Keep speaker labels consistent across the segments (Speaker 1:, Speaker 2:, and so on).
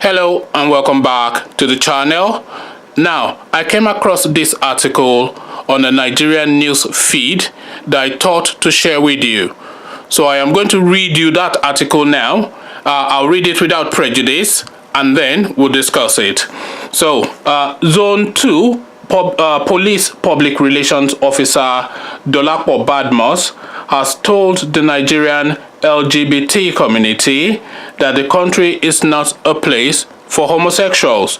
Speaker 1: Hello and welcome back to the channel. Now, I came across this article on the Nigerian news feed that I thought to share with you. So I am going to read you that article now. I'll read it without prejudice and then we'll discuss it. So, Zone 2 Police Public Relations Officer Dolapo Badmus has told the Nigerian LGBT community that the country is not a place for homosexuals.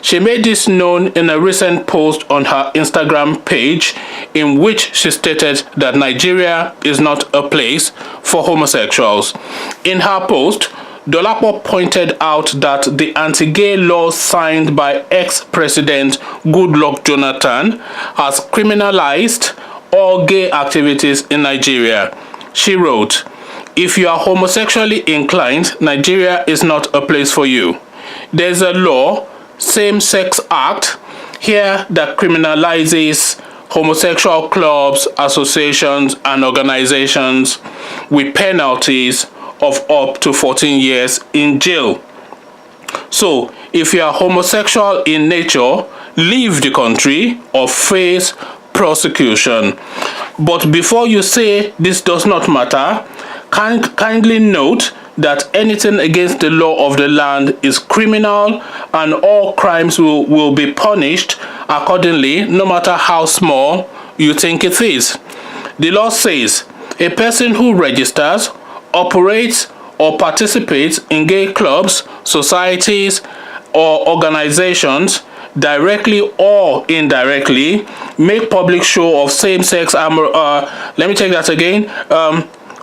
Speaker 1: She made this known in a recent post on her Instagram page in which she stated that Nigeria is not a place for homosexuals. In her post, Dolapo pointed out that the anti-gay law signed by ex-president Goodluck Jonathan has criminalized all gay activities in Nigeria. She wrote, "If you are homosexually inclined, Nigeria is not a place for you. There's a law, Same-Sex Act, here that criminalizes homosexual clubs, associations, and organizations with penalties of up to 14 years in jail. So, if you are homosexual in nature, leave the country or face prosecution. But before you say this does not matter, kindly note that anything against the law of the land is criminal and all crimes will be punished accordingly, no matter how small you think it is. The law says a person who registers, operates, or participates in gay clubs, societies, or organizations directly or indirectly make public show of same-sex let me take that again.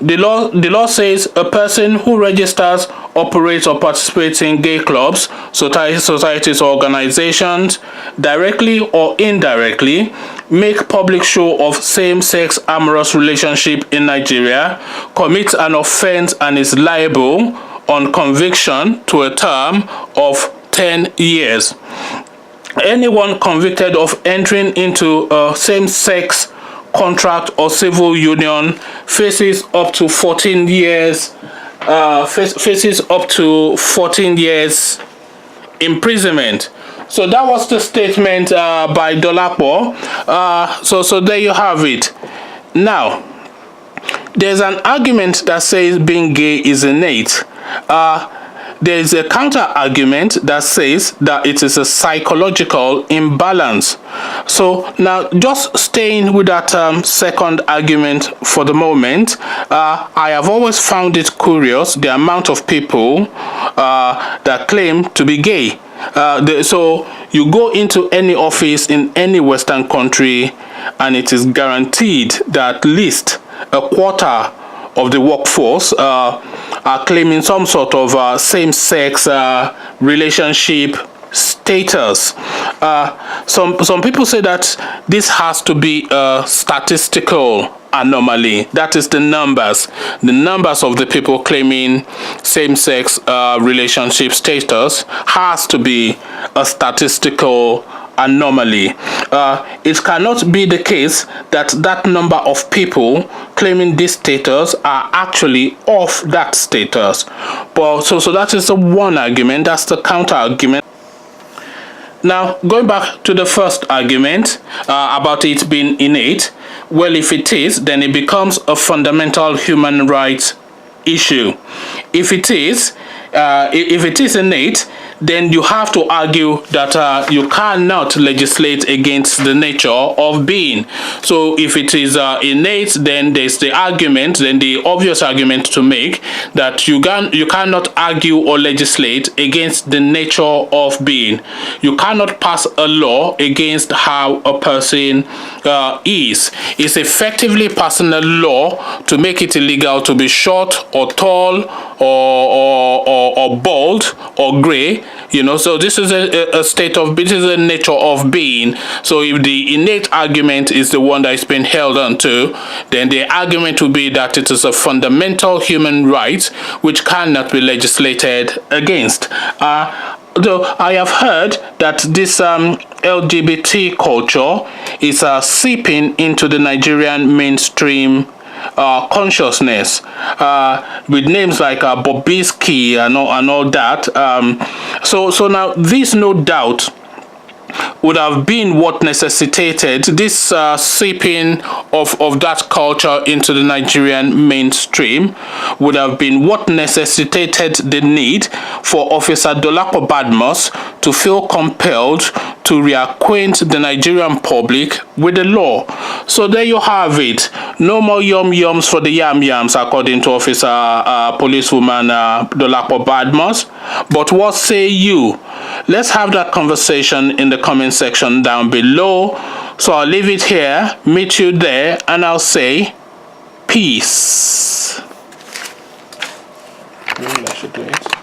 Speaker 1: The law says a person who registers, operates, or participates in gay clubs, societies, or organizations, directly or indirectly, make public show of same-sex amorous relationship in Nigeria, commits an offense and is liable on conviction to a term of 10 years. Anyone convicted of entering into a same-sex contract or civil union faces up to 14 years imprisonment. So that was the statement by Dolapo. So there you have it. Now, there's an argument that says being gay is innate. There is a counter argument that says that it is a psychological imbalance. So now, just staying with that second argument for the moment, I have always found it curious the amount of people that claim to be gay. So you go into any office in any Western country and it is guaranteed that at least a quarter of the workforce are claiming some sort of same-sex relationship status. Some people say that this has to be a statistical anomaly. That is the numbers of the people claiming same-sex relationship status has to be a statistical anomaly. It cannot be the case that number of people claiming this status are actually of that status. But so that is the one argument. That's the counter argument. Now, going back to the first argument about it being innate, well, if it is, then it becomes a fundamental human rights issue. If it is innate, then you have to argue that you cannot legislate against the nature of being. So if it is innate, then there's the argument, then the obvious argument to make that you cannot argue or legislate against the nature of being. You cannot pass a law against how a person is. It's effectively passing a law to make it illegal to be short or tall or bald or gray. So this is a state of, this is a nature of being. So if the innate argument is the one that is being held on to, then the argument will be that it is a fundamental human right which cannot be legislated against. Though I have heard that this LGBT culture is seeping into the Nigerian mainstream consciousness with names like Bobrisky and all that. So now this no doubt would have been what necessitated this seeping of that culture into the Nigerian mainstream, would have been what necessitated the need for Officer Dolapo Badmus to feel compelled to reacquaint the Nigerian public with the law. So there you have it. No more yum-yums for the yam-yams, according to Officer Policewoman Dolapo Badmus. But what say you? Let's have that conversation in the comment section down below. So I'll leave it here, meet you there, and I'll say peace. Maybe I should do it.